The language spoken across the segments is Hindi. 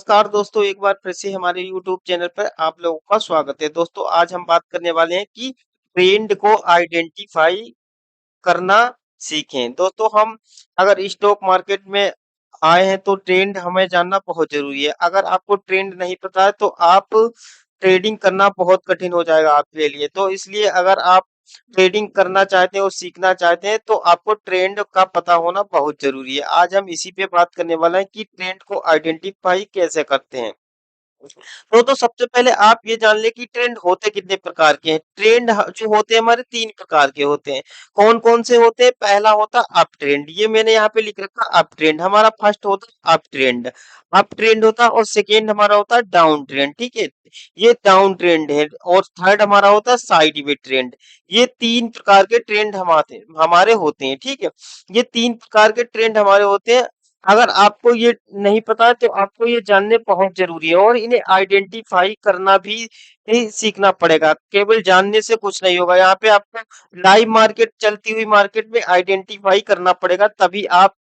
नमस्कार दोस्तों, एक बार फिर से हमारे यूट्यूब चैनल पर आप लोगों का स्वागत है। दोस्तों, आज हम बात करने वाले हैं कि ट्रेंड को आइडेंटिफाई करना सीखें। दोस्तों, हम अगर स्टॉक मार्केट में आए हैं तो ट्रेंड हमें जानना बहुत ज़रूरी है। अगर आपको ट्रेंड नहीं पता है तो आप ट्रेडिंग करना बहुत कठिन हो जाएगा आपके लिए। तो इसलिए अगर आप ट्रेडिंग करना चाहते हैं और सीखना चाहते हैं तो आपको ट्रेंड का पता होना बहुत ज़रूरी है। आज हम इसी पे बात करने वाले हैं कि ट्रेंड को आइडेंटिफाई कैसे करते हैं। तो सबसे पहले आप ये जान लें कि ट्रेंड होते कितने प्रकार के हैं। ट्रेंड जो होते हैं हमारे 3 प्रकार के होते हैं। कौन-कौन से होते हैं? पहला होता है अप ट्रेंड, ये मैंने यहाँ पे लिख रखा अप ट्रेंड, हमारा फर्स्ट होता है अप ट्रेंड। अप ट्रेंड होता है और सेकंड हमारा होता है डाउन ट्रेंड, ठीक है? ये डाउन ट्रेंड है और थर्ड हमारा होता है साइडवे ट्रेंड। ये 3 प्रकार के ट्रेंड हमारे होते हैं, ठीक है? ये 3 प्रकार के ट्रेंड हमारे होते हैं। अगर आपको ये नहीं पता है तो आपको ये जानने बहुत ज़रूरी है और इन्हें आइडेंटिफ़ाई करना भी सीखना पड़ेगा। केवल जानने से कुछ नहीं होगा। यहाँ पे आपको लाइव मार्केट चलती हुई मार्केट में आइडेंटिफ़ाई करना पड़ेगा, तभी आप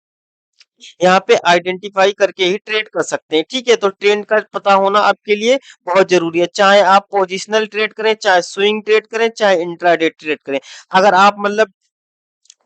यहाँ पे आइडेंटिफ़ाई करके ही ट्रेड कर सकते हैं। ठीक है? तो ट्रेंड का पता होना आपके लिए बहुत ज़रूरी है। चाहे आप पोजिशनल ट्रेड करें, चाहे स्विंग ट्रेड करें, चाहे इंट्राडे ट्रेड करें। अगर आप मतलब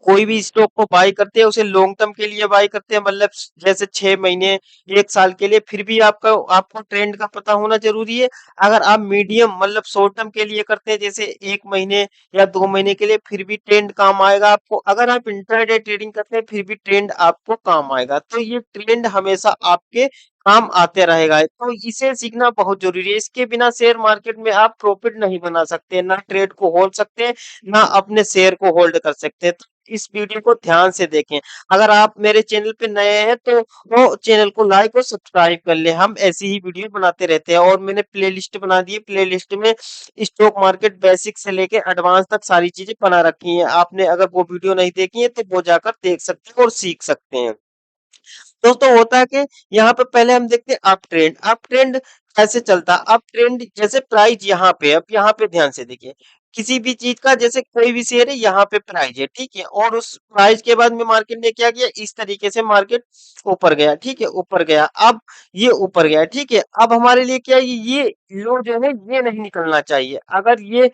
कोई भी स्टॉक को बाय करते हैं उसे लॉन्ग टर्म के लिए बाय करते हैं, मतलब जैसे 6 महीने 1 साल के लिए, फिर भी आपको ट्रेंड का पता होना जरूरी है। अगर आप मीडियम मतलब शॉर्ट टर्म के लिए करते हैं जैसे 1 महीने या 2 महीने के लिए, फिर भी ट्रेंड काम आएगा आपको। अगर आप इंट्राडे ट्रेडिंग करते हैं फिर भी ट्रेंड आपको काम आएगा। तो ये ट्रेंड हमेशा आपके काम आते रहेगा, तो इसे सीखना बहुत जरूरी है। इसके बिना शेयर मार्केट में आप प्रॉफिट नहीं बना सकते, ना ट्रेड को होल्ड सकते हैं, ना अपने शेयर को होल्ड कर सकते हैं। तो इस वीडियो को ध्यान से देखें। अगर आप मेरे चैनल पे नए हैं तो वो चैनल को लाइक और सब्सक्राइब कर लें। हम ऐसी ही वीडियो बनाते रहते हैं और मैंने प्लेलिस्ट बना दी है। प्लेलिस्ट में स्टॉक मार्केट बेसिक से लेके एडवांस तक सारी चीजें बना रखी हैं। आपने अगर वो वीडियो नहीं देखी है तो वो जाकर देख सकते हैं और सीख सकते हैं। दोस्तों, होता है कि यहाँ पे पहले हम देखते हैं अप ट्रेंड। अप ट्रेंड कैसे चलता है? अप ट्रेंड जैसे प्राइस यहाँ पे है, अब यहाँ पे ध्यान से देखिए। किसी भी चीज का जैसे कोई भी शेयर है, यहाँ पे प्राइस है, ठीक है? और उस प्राइस के बाद में मार्केट ने क्या किया, इस तरीके से मार्केट ऊपर गया, ठीक है? ऊपर गया, अब ये ऊपर गया, ठीक है? अब हमारे लिए क्या है, ये लो जो है ये नहीं निकलना चाहिए। अगर ये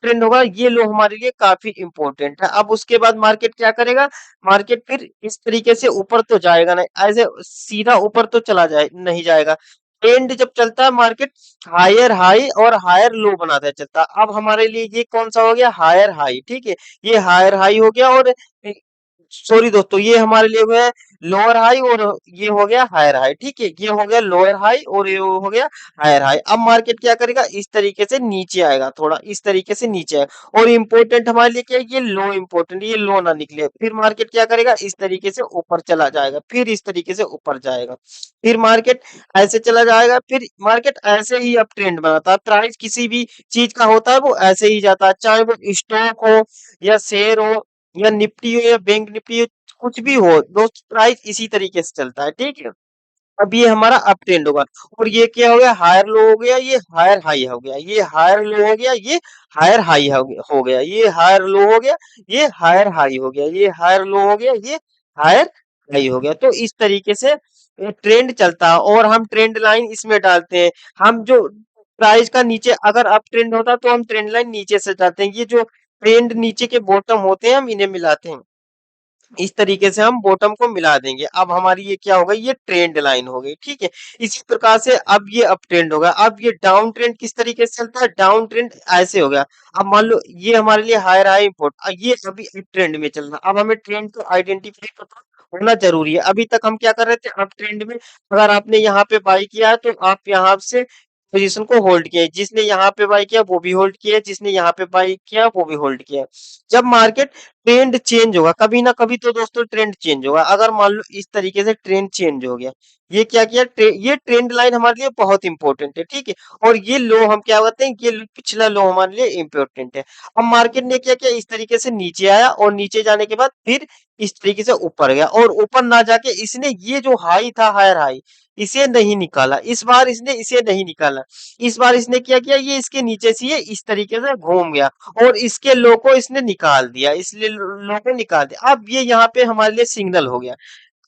ट्रेंड होगा, ये लो हमारे लिए काफी इंपॉर्टेंट है। अब उसके बाद मार्केट क्या करेगा? मार्केट फिर इस तरीके से ऊपर तो जाएगा नहीं, ऐसे सीधा ऊपर तो चला जाए नहीं जाएगा। ट्रेंड जब चलता है मार्केट हायर हाई और हायर लो बनाता है चलता है। अब हमारे लिए ये कौन सा हो गया? हायर हाई, ठीक है? ये हायर हाई हो गया और सॉरी दोस्तों, ये हमारे लिए हुआ है लोअर हाई और ये हो गया हायर हाई, ठीक है? ये हो गया लोअर हाई और ये हो गया हायर हाई। अब मार्केट क्या करेगा? इस तरीके से नीचे आएगा, थोड़ा इस तरीके से नीचे आएगा। और इम्पोर्टेंट हमारे लिए क्या है? ये लो इम्पोर्टेंट, ये लो ना निकले। फिर मार्केट क्या करेगा? इस तरीके से ऊपर चला जाएगा, फिर इस तरीके से ऊपर जाएगा, फिर मार्केट ऐसे चला जाएगा, फिर मार्केट ऐसे ही अप ट्रेंड बनाता है। प्राइस किसी भी चीज का होता है वो ऐसे ही जाता है, चाहे वो स्टॉक हो या शेयर हो या निफ्टी हो या बैंक निफ्टी हो, कुछ भी हो दोस्त, प्राइस इसी तरीके से चलता है, ठीक है? अब ये हमारा अप ट्रेंड होगा और ये क्या हो गया? हायर लो हो गया, ये हायर हाई हो गया, ये हायर लो हो गया, ये हायर हाई हो गया, ये हायर लो हो गया, ये हायर हाई हो गया, ये हायर लो हो गया, ये हायर हाई हो गया। तो इस तरीके से ट्रेंड चलता है और हम ट्रेंड लाइन इसमें डालते हैं। हम जो प्राइस का नीचे अगर अप ट्रेंड होता तो हम ट्रेंड लाइन नीचे से डालते हैं। ये जो ट्रेंड नीचे के बॉटम होते हैं हम इन्हें मिलाते हैं, इस तरीके से हम बॉटम को मिला देंगे। अब हमारी ये क्या हो गई? ये ट्रेंड लाइन हो गई, ठीक है? इसी प्रकार से अब ये अप ट्रेंड होगा। अब ये डाउन ट्रेंड किस तरीके से चलता है? डाउन ट्रेंड ऐसे हो गया। अब मान लो ये हमारे लिए हायर हाई इंपोर्ट, ये अभी अप ट्रेंड में चल रहा है। अब हमें ट्रेंड को आइडेंटिफाई पता होना जरूरी है। अभी तक हम क्या कर रहे थे? अप ट्रेंड में अगर आपने यहाँ पे बाई किया है तो आप यहाँ से पोजीशन को होल्ड किया है। जिसने यहाँ पे बाई किया वो भी होल्ड किया है, जिसने यहाँ पे बाई किया वो भी होल्ड किया है। जब मार्केट ट्रेंड चेंज होगा, कभी ना कभी तो दोस्तों ट्रेंड चेंज होगा। अगर मान लो इस तरीके से ट्रेंड चेंज हो गया, ये क्या किया? ये ट्रेंड लाइन हमारे लिए बहुत इंपॉर्टेंट है, ठीक है? और ये लो हम क्या कहते हैं? पिछला लो हमारे लिए इंपॉर्टेंट है। अब मार्केट ने क्या किया? इस तरीके से नीचे आया और नीचे जाने के बाद फिर इस तरीके से ऊपर गया और ऊपर ना जाके इसने ये जो हाई था, हायर हाई, इसे नहीं निकाला। इस बार इसने इसे नहीं निकाला। इस बार इसने क्या किया? ये इसके नीचे से ये इस तरीके से घूम गया और इसके लो को इसने निकाल दिया, इसलिए लो को निकाल दिया। अब ये यहाँ पे हमारे लिए सिग्नल हो गया।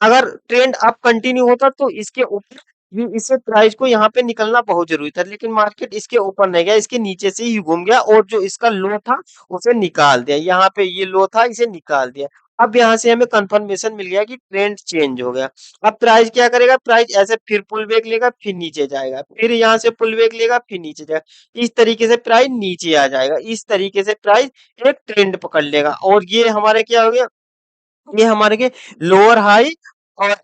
अगर ट्रेंड अप कंटिन्यू होता तो इसके ऊपर ये इससे प्राइस को यहाँ पे निकलना बहुत जरूरी था, लेकिन मार्केट इसके ऊपर नहीं गया, इसके नीचे से ही घूम गया और जो इसका लो था उसे निकाल दिया। यहाँ पे ये लो था, इसे निकाल दिया। अब यहाँ से हमें कंफर्मेशन मिल गया कि ट्रेंड चेंज हो गया। अब प्राइस क्या करेगा, प्राइस ऐसे फिर पुल बैक लेगा, फिर नीचे जाएगा, फिर यहाँ से पुल बैक लेगा, फिर नीचे जाएगा। इस तरीके से प्राइस नीचे आ जाएगा, इस तरीके से प्राइस एक ट्रेंड पकड़ लेगा। और ये हमारे क्या हो गया, ये हमारे के लोअर हाई, और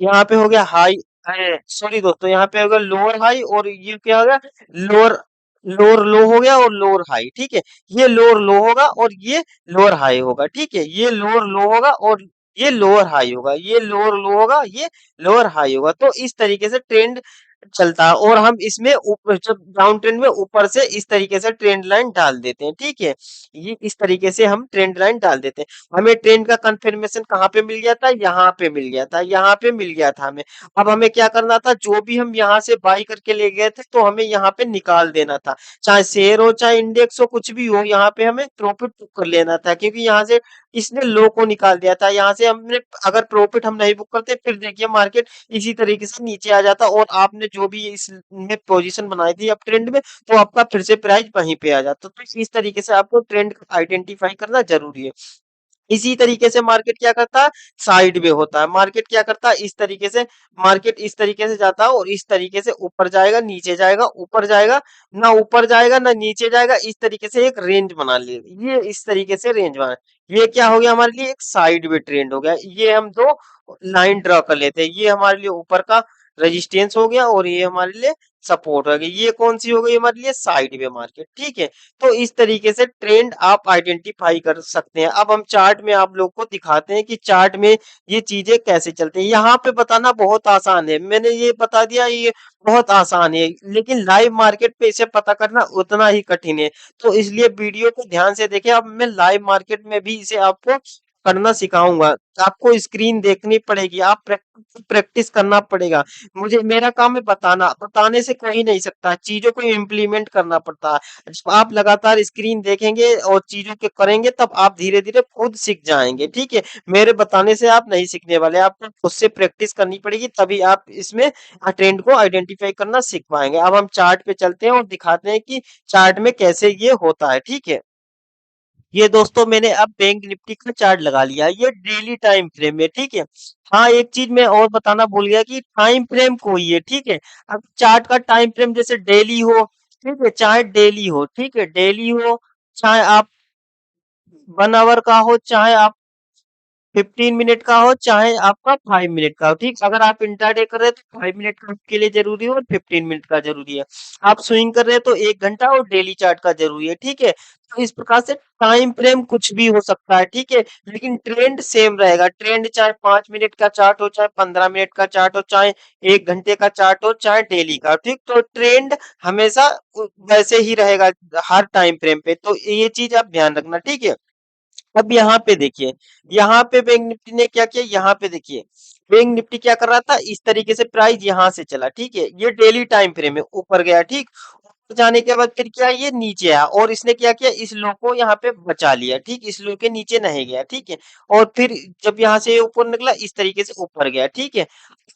यहाँ पे हो गया हाई, सॉरी दोस्तों, यहाँ पे हो गया लोअर हाई, और ये क्या हो गया, लोअर लोअर लो हो गया और लोअर हाई, ठीक है। ये लोअर लो होगा और ये लोअर हाई होगा, ठीक है। ये लोअर लो होगा और ये लोअर हाई होगा, ये लोअर लो होगा, ये लोअर हाई होगा। तो इस तरीके से ट्रेंड चलता है, और हम इसमें ऊपर जब डाउन ट्रेंड में ऊपर से इस तरीके से ट्रेंड लाइन डाल देते हैं, ठीक है। ये इस तरीके से हम ट्रेंड लाइन डाल देते हैं। हमें ट्रेंड का कंफर्मेशन कहाँ पे मिल गया था, यहाँ पे मिल गया था, यहाँ पे मिल गया था हमें। अब हमें क्या करना था, जो भी हम यहाँ से बाई करके ले गए थे तो हमें यहाँ पे निकाल देना था। चाहे शेयर हो चाहे इंडेक्स हो, कुछ भी हो, यहाँ पे हमें प्रॉफिट बुक कर लेना था, क्योंकि यहाँ से इसने लो को निकाल दिया था। यहाँ से हमने अगर प्रॉफिट हम नहीं बुक करते, फिर देखिए मार्केट इसी तरीके से नीचे आ जाता, और आपने जो भी इसमें पोजीशन बनाई थी अप ट्रेंड में, तो आपका फिर से प्राइस वहीं पे आ जाता। तो इस तरीके से आपको ट्रेंड आइडेंटिफाई करना जरूरी है। इसी तरीके से मार्केट क्या करता है, साइड में होता है। मार्केट क्या करता है, इस तरीके से, मार्केट इस तरीके से जाता है और इस तरीके से ऊपर जाएगा, नीचे जाएगा, ऊपर जाएगा, ना ऊपर जाएगा ना नीचे जाएगा, इस तरीके से एक रेंज बना ले, ये इस तरीके से रेंज बना। ये क्या हो गया हमारे लिए, एक साइड में ट्रेंड हो गया। ये हम दो लाइन ड्रॉ कर लेते हैं, ये हमारे लिए ऊपर का रेजिस्टेंस हो गया और ये हमारे लिए सपोर्ट हो गया। ये कौन सी हो गई हमारे लिए, साइड में मार्केट, ठीक है। तो इस तरीके से ट्रेंड आप आइडेंटिफाई कर सकते हैं। अब हम चार्ट में आप लोग को दिखाते हैं कि चार्ट में ये चीजें कैसे चलती हैं। यहाँ पे बताना बहुत आसान है, मैंने ये बता दिया, ये बहुत आसान है, लेकिन लाइव मार्केट पे इसे पता करना उतना ही कठिन है। तो इसलिए वीडियो को ध्यान से देखें। अब मैं लाइव मार्केट में भी इसे आपको करना सिखाऊंगा। आपको स्क्रीन देखनी पड़ेगी, आप प्रैक्टिस करना पड़ेगा। मुझे, मेरा काम है बताना, बताने से कोई नहीं सकता, चीजों को इम्प्लीमेंट करना पड़ता है। जब आप लगातार स्क्रीन देखेंगे और चीजों के करेंगे, तब आप धीरे धीरे खुद सीख जाएंगे, ठीक है। मेरे बताने से आप नहीं सीखने वाले, आपको खुद से प्रैक्टिस करनी पड़ेगी, तभी आप इसमें ट्रेंड को आइडेंटिफाई करना सीख पाएंगे। अब हम चार्ट पे चलते हैं और दिखाते हैं कि चार्ट में कैसे ये होता है, ठीक है। ये दोस्तों मैंने अब बैंक निफ्टी का चार्ट लगा लिया, ये डेली टाइम फ्रेम में, ठीक है। हाँ, एक चीज मैं और बताना भूल गया कि टाइम फ्रेम कोई है, ठीक है। अब चार्ट का टाइम फ्रेम जैसे डेली हो, ठीक है, चाहे डेली हो, ठीक है, डेली हो, चाहे आप 1 आवर का हो, चाहे आप 15 मिनट का हो, चाहे आपका 5 मिनट का हो, ठीक। अगर आप इंट्राडे कर रहे हैं तो 5 मिनट का आपके लिए जरूरी है और 15 मिनट का जरूरी है। आप स्विंग कर रहे हैं तो 1 घंटा और डेली चार्ट का जरूरी है, ठीक है। तो इस प्रकार से टाइम फ्रेम कुछ भी हो सकता है, ठीक है, लेकिन ट्रेंड सेम रहेगा। ट्रेंड चाहे 5 मिनट का चार्ट हो, चाहे 15 मिनट का चार्ट हो, चाहे 1 घंटे का चार्ट हो, चाहे डेली का, ठीक। तो ट्रेंड हमेशा वैसे ही रहेगा हर टाइम फ्रेम पे। तो ये चीज आप ध्यान रखना, ठीक है। अब यहाँ पे देखिए, यहाँ पे बैंक निफ्टी ने क्या किया, यहाँ पे देखिए, बैंक निफ्टी क्या कर रहा था, इस तरीके से प्राइस यहाँ से चला, ठीक है। ये डेली टाइम फ्रेम है, ऊपर गया, ठीक। ऊपर जाने के बाद फिर क्या, ये नीचे आया और इसने क्या किया, इस लो को यहाँ पे बचा लिया, ठीक। इस लो के नीचे नहीं गया, ठीक है। और फिर जब यहाँ से ऊपर निकला, इस तरीके से ऊपर गया, ठीक है।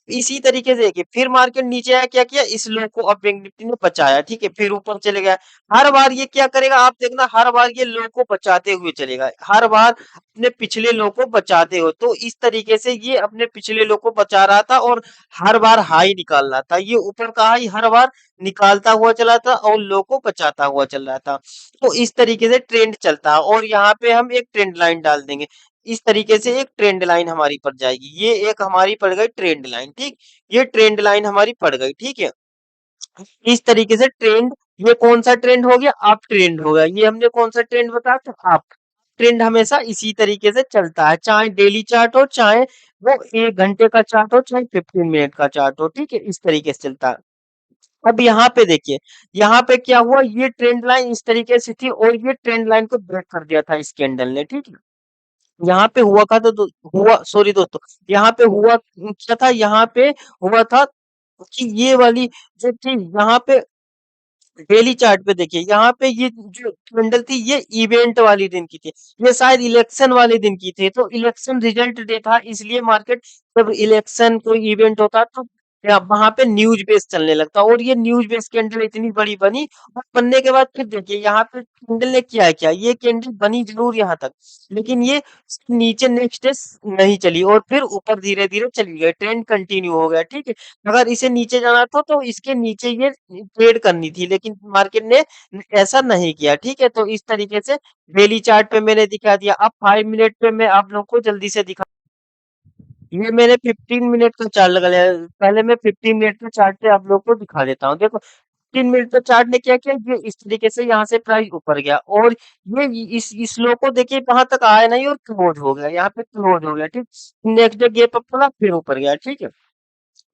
इसी तरीके से देखिए, फिर मार्केट नीचे आया, क्या किया, इस लो को अब बैंक निफ्टी ने बचाया, ठीक है, फिर ऊपर चले गया। हर बार ये क्या करेगा, आप देखना, हर बार ये लो को बचाते हुए चलेगा, हर बार अपने पिछले लो को बचाते हो। तो इस तरीके से ये अपने पिछले लो को बचा रहा था और हर बार हाई निकाल रहा था। ये ऊपर का हाई हर बार निकालता हुआ चला था और लो को बचाता हुआ चल रहा था। तो इस तरीके से ट्रेंड चलता है, और यहाँ पे हम एक ट्रेंड लाइन डाल देंगे। इस तरीके से एक ट्रेंड लाइन हमारी पड़ जाएगी, ये एक हमारी पड़ गई ट्रेंड लाइन, ठीक। ये ट्रेंड लाइन हमारी पड़ गई, ठीक है। इस तरीके से ट्रेंड, ये कौन सा ट्रेंड हो गया, अप ट्रेंड हो गया। ये हमने कौन सा ट्रेंड बताया था, अप ट्रेंड। हमेशा इसी तरीके से चलता है, चाहे डेली चार्ट हो, चाहे वो 1 घंटे का चार्ट हो, चाहे 15 मिनट का चार्ट हो, ठीक है, इस तरीके से चलता है। अब यहाँ पे देखिए, यहाँ पे क्या हुआ, ये ट्रेंड लाइन इस तरीके से थी और ये ट्रेंड लाइन को ब्रेक कर दिया था इस कैंडल ने, ठीक है। यहाँ पे हुआ का तो हुआ, सॉरी दोस्तों, यहाँ पे हुआ क्या था, यहाँ पे हुआ था कि ये वाली जो थी, यहाँ पे डेली चार्ट पे देखिए, यहाँ पे ये जो कैंडल थी, ये इवेंट वाली दिन की थी, ये शायद इलेक्शन वाले दिन की थी। तो इलेक्शन रिजल्ट डे था, इसलिए मार्केट, जब इलेक्शन कोई इवेंट होता है तो या वहां पे न्यूज बेस चलने लगता और ये न्यूज बेस कैंडल इतनी बड़ी बनी और बनने के बाद फिर देखिए यहाँ पे कैंडल ने किया है क्या, ये कैंडल बनी जरूर यहाँ तक, लेकिन ये नीचे नेक्स्ट डे नहीं चली और फिर ऊपर धीरे धीरे चली गई, ट्रेंड कंटिन्यू हो गया। ठीक है, अगर इसे नीचे जाना था तो इसके नीचे ये ट्रेड करनी थी, लेकिन मार्केट ने ऐसा नहीं किया। ठीक है, तो इस तरीके से डेली चार्ट पे मैंने दिखा दिया। अब 5 मिनट पे मैं आप लोगों को जल्दी से दिखा, ये मैंने 15 मिनट का चार्ट लगा लिया। पहले मैं 15 मिनट के चार्ट पे आप लोग को दिखा देता हूँ। देखो 15 मिनट का चार्ट ने क्या किया, ये इस तरीके से यहाँ से प्राइस ऊपर गया और ये इस लो को देखिए वहां तक आया नहीं और क्लोज हो गया, यहाँ पे क्लोज हो गया। ठीक, नेक्स्ट डे गैप अप थोड़ा फिर ऊपर गया। ठीक है,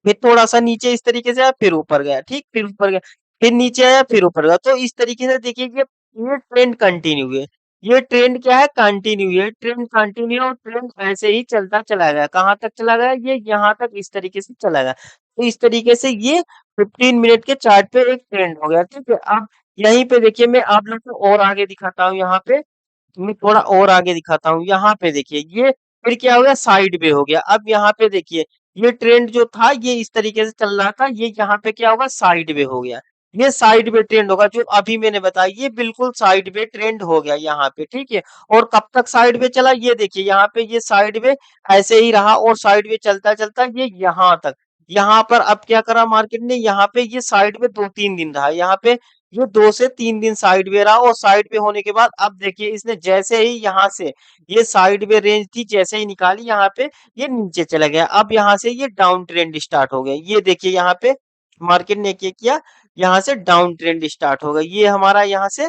फिर थोड़ा-सा नीचे इस तरीके से आया, फिर ऊपर गया, ठीक? फिर ऊपर गया, फिर नीचे आया, फिर ऊपर गया। तो इस तरीके से देखिए ये ट्रेंड कंटिन्यू है। ये ट्रेंड क्या है? कंटिन्यू है। ट्रेंड कंटिन्यू और ट्रेंड ऐसे ही चलता चला गया। कहाँ तक चला गया? ये यहाँ तक इस तरीके से चला गया। तो इस तरीके से ये 15 मिनट के चार्ट पे एक ट्रेंड हो गया, ठीक है? अब यहीं पे देखिए मैं आप लोग को और आगे दिखाता हूँ यहाँ पे। मैं थोड़ा और आगे दिखाता हूँ। यहाँ पे देखिए ये फिर क्या हो गया, साइड वे हो गया। अब यहाँ पे देखिए ये ट्रेंड जो था ये इस तरीके से चल रहा था, ये यहाँ पे क्या होगा, साइड वे हो गया। ये साइड वे ट्रेंड होगा जो अभी मैंने बताया, ये बिल्कुल साइड वे ट्रेंड हो गया यहाँ पे। ठीक है, और कब तक साइड वे चला, ये देखिए यहाँ पे ये साइड वे ऐसे ही रहा और साइड वे चलता चलता ये यहाँ तक। यहाँ पर अब क्या करा मार्केट ने, यहाँ पे ये साइड में 2-3 दिन रहा, यहाँ पे ये 2 से 3 दिन साइड वे रहा और साइड वे होने के बाद अब देखिए इसने जैसे ही यहाँ से ये साइड वे रेंज थी जैसे ही निकाली, यहाँ पे ये नीचे चला गया। अब यहाँ से ये डाउन ट्रेंड स्टार्ट हो गया। ये देखिए यहाँ पे मार्केट ने क्या किया, यहाँ से डाउन ट्रेंड स्टार्ट हो गया। ये हमारा यहाँ से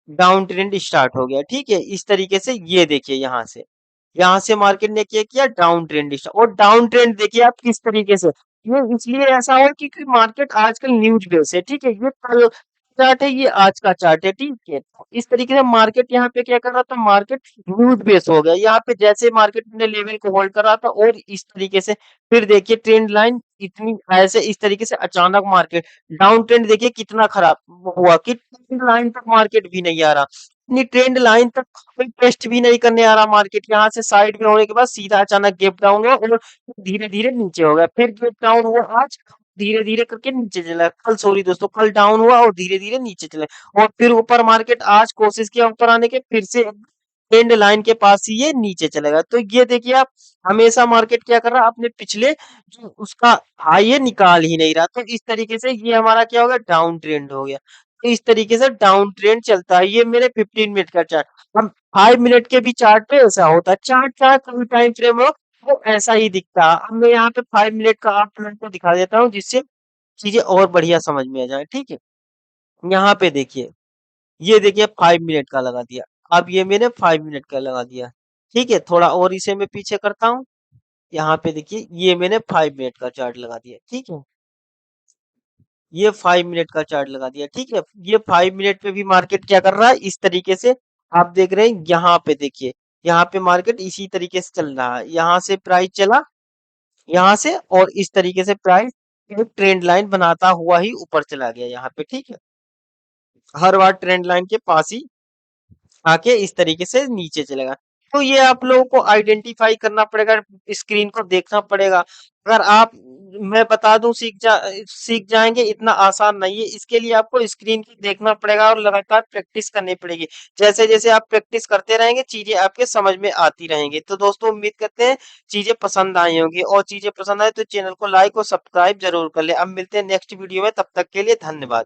डाउन ट्रेंड स्टार्ट हो गया। ठीक है, इस तरीके से ये देखिए यहाँ से मार्केट ने क्या किया, डाउन ट्रेंड स्टार्ट। और डाउन ट्रेंड देखिए आप किस तरीके से, ये इसलिए ऐसा है क्योंकि मार्केट आजकल न्यूज बेस है। ठीक है, ये कल चार्ट है, ये आज का चार्ट है। ठीक है, तो इस तरीके से मार्केट यहाँ पे क्या कर रहा था, मार्केट न्यूज बेस हो गया। यहाँ पे जैसे मार्केट ने लेवल को होल्ड कर रहा था और इस तरीके से फिर देखिए ट्रेंड लाइन इतनी ऐसे इस तरीके से अचानक मार्केट डाउन ट्रेंड देखिए कितना खराब हुआ कि ट्रेंड लाइन तक मार्केट भी नहीं आ रहा, अपनी ट्रेंड लाइन तक कोई टेस्ट भी नहीं करने आ रहा मार्केट। यहाँ से साइड में होने के बाद सीधा अचानक गैप डाउन हुआ और धीरे धीरे नीचे हो गया, फिर गैप डाउन हुआ आज, धीरे धीरे करके नीचे चला, कल सॉरी दोस्तों कल डाउन हुआ और धीरे धीरे नीचे चला और फिर ऊपर मार्केट आज कोशिश किया ऊपर आने के, फिर से ट्रेंड लाइन के पास ही ये नीचे चलेगा। तो ये देखिए आप हमेशा मार्केट क्या कर रहा है, अपने पिछले जो उसका हाई है निकाल ही नहीं रहा। तो इस तरीके से ये हमारा क्या हो गया, डाउन ट्रेंड हो गया। तो इस तरीके से डाउन ट्रेंड चलता है। ये मेरे 15 मिनट का चार्ट। हम 5 मिनट के भी चार्ट पे ऐसा होता है, चार्ट चाहे कोई टाइम फ्रेम हो वो ऐसा ही दिखता है। अब मैं यहाँ पे 5 मिनट का आप लोगों को दिखा देता हूँ जिससे चीजें और बढ़िया समझ में आ जाए। ठीक है, यहाँ पे देखिए, ये देखिए 5 मिनट का लगा दिया। अब ये मैंने 5 मिनट का लगा दिया। ठीक है, थोड़ा और इसे मैं पीछे करता हूँ। यहाँ पे देखिए ये मैंने 5 मिनट का चार्ट लगा दिया। ठीक है, ये 5 मिनट का चार्ट लगा दिया। ठीक है, ये 5 मिनट पे भी मार्केट क्या कर रहा है, इस तरीके से आप देख रहे हैं। यहाँ पे देखिए, यहाँ पे मार्केट इसी तरीके से चल रहा है। यहाँ से प्राइस चला यहाँ से और इस तरीके से प्राइस एक ट्रेंड लाइन बनाता हुआ ही ऊपर चला गया यहाँ पे। ठीक है, हर बार ट्रेंड लाइन के पास ही आके इस तरीके से नीचे चलेगा। तो ये आप लोगों को आइडेंटिफाई करना पड़ेगा, स्क्रीन को देखना पड़ेगा। अगर आप मैं बता दूं सीख जाएंगे, इतना आसान नहीं है। इसके लिए आपको स्क्रीन को देखना पड़ेगा और लगातार प्रैक्टिस करनी पड़ेगी। जैसे जैसे आप प्रैक्टिस करते रहेंगे चीजें आपके समझ में आती रहेंगी। तो दोस्तों उम्मीद करते हैं चीजें पसंद आई होंगी, और चीजें पसंद आए तो चैनल को लाइक और सब्सक्राइब जरूर कर ले। अब मिलते हैं नेक्स्ट वीडियो में, तब तक के लिए धन्यवाद।